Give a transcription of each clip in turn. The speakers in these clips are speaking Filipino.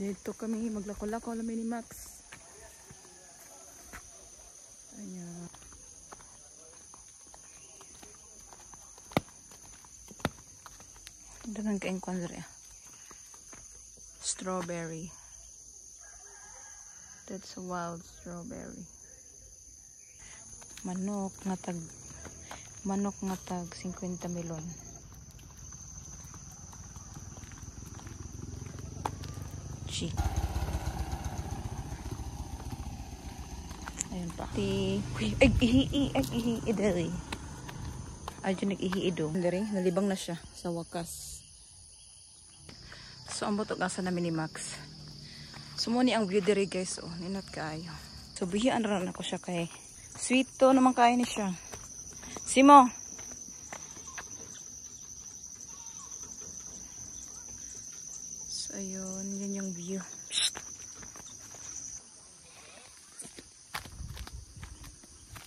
Dito kami maglako-lako na ni Max. Ayan. Dagan ka encounter ya. Strawberry. That's a wild strawberry. Manok nga tag 50 melon. Chi. Ayun pa. Ihi dali. Ayun nag-ihi do. Dali, nalibang na siya sa wakas. So, ang butok nasa namin ni Max. Sumuni ang view diri guys. Oh, ninot kaayo. So, bihiyaan rin ako siya kay sweet to naman kaya ni siya. Simo! So, ayun. Yun yung view. Shhh!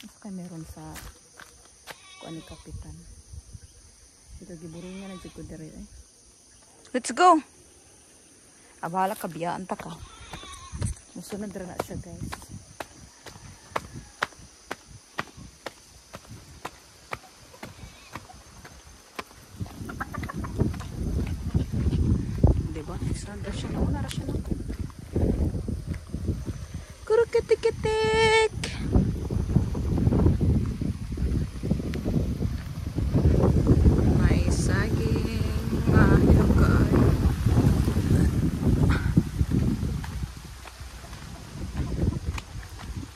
Ito meron sa kuan ni Kapitan. Ito giburungan na dito diri eh. Let's go! Abala ka biyaan ta ka. Musunod rin na siya guys. Diba? Isanda siya na. Wala siya na. Kurukitik-kitik! May saging. Hilong kaay.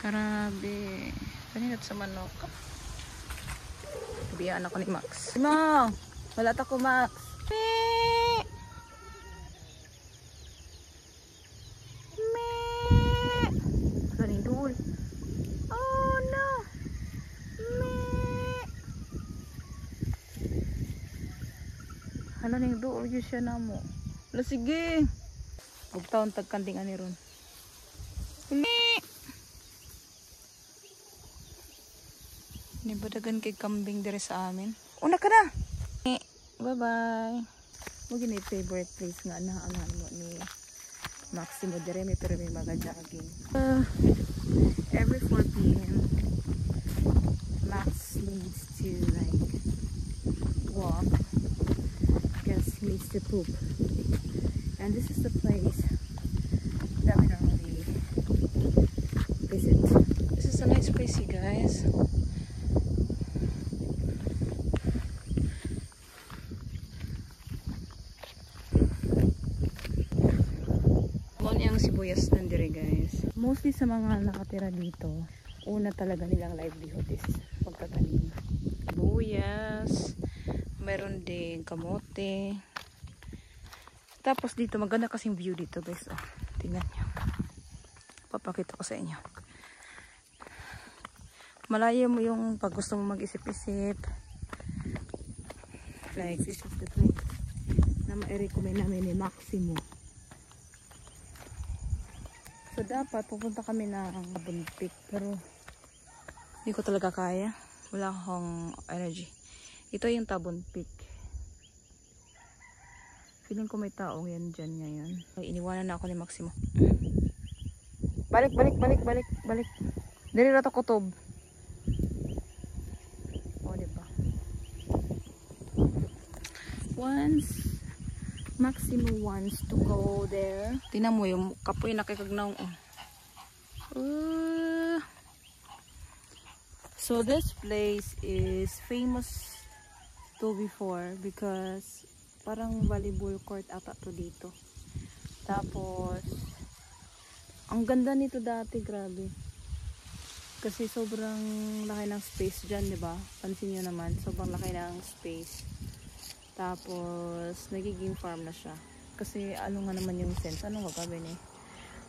Grabe. Paninat sa manok. Biyaan ako ni Max. Simo! Wala ko Max. Mee! Mee! Galing doon. Oh no! Mee! Hala ning doon yun siya na mo. Wala sige. Huwag taon tagkanding ani ron. Mee! Nibadagan kay kambing dire sa amin. Una ka na! Bye-bye! Huwag yun yung favorite place nga na ang mo ni Maximo dire. Pero may mga jogging. Every 4 p.m. Max needs to like walk because he needs to poop. And this is the place that we normally visit. This is a nice place, you guys. Sibuyas nandire guys. Mostly sa mga nakatira dito, una talaga nilang livelihood is pagtatanim. Sibuyas, meron din kamote. Tapos dito maganda kasing view dito guys. Oh, tingnan nyo. Papakita ko sa inyo. Malayo mo yung pag gusto mo mag-isip-isip. Like this is the place na ma-recommend namin ni Maximo. So dapat pupunta kami ng Tabon Peak pero hindi ko talaga kaya. Wala akong energy. Ito yung Tabon Peak. Feeling ko may taong yan dyan ngayon. Ay, iniwanan na ako ni Maximo. Balik. Dali na ito kutob. O, diba? Once Maximo wants to go there. Tingnan mo yung kapoy na kagnaong. So this place is famous to before because parang volleyball court ata to dito. Tapos ang ganda nito dati, grabe. Kasi sobrang laki ng space dyan, diba? Pansin nyo naman, sobrang laki ng space. Tapos, nagiging farm na siya. Kasi, ano nga naman yung sense? Anong gagawin eh?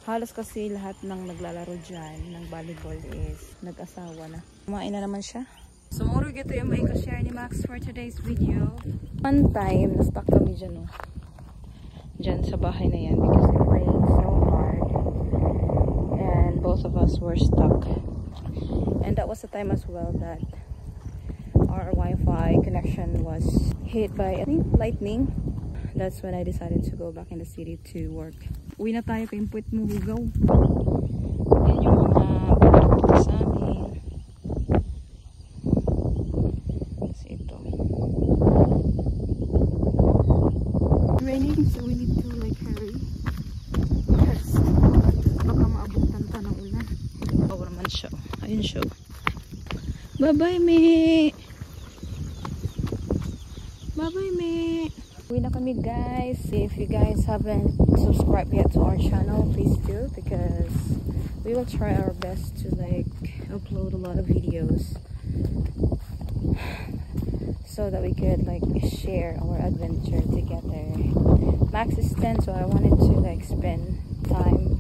Halos kasi lahat ng naglalaro dyan, ng volleyball is nag-asawa na. Kumain na naman siya. So, moro gito yung may ka-share ni Max for today's video. One time, na-stuck kami dyan, oh. Dyan sa bahay na yan because it rained so hard. And both of us were stuck. And that was the time as well that our Wi-Fi connection was hit by, I think, lightning. That's when I decided to go back in the city to work. Uwi na tayo kay puwet mo hugaw. Yan yung mga bumabagta sa amin. Kasi ito. Raining, so we need to like hurry. Because baka maabutan pa ng ulan. Power naman siya. Ayun siya. Bye-bye, me! Bye-bye, me! Uwi na kami, guys. If you guys haven't subscribed yet to our channel, please do, because we will try our best to like upload a lot of videos so that we could like share our adventure together. Max is 10, so I wanted to like spend time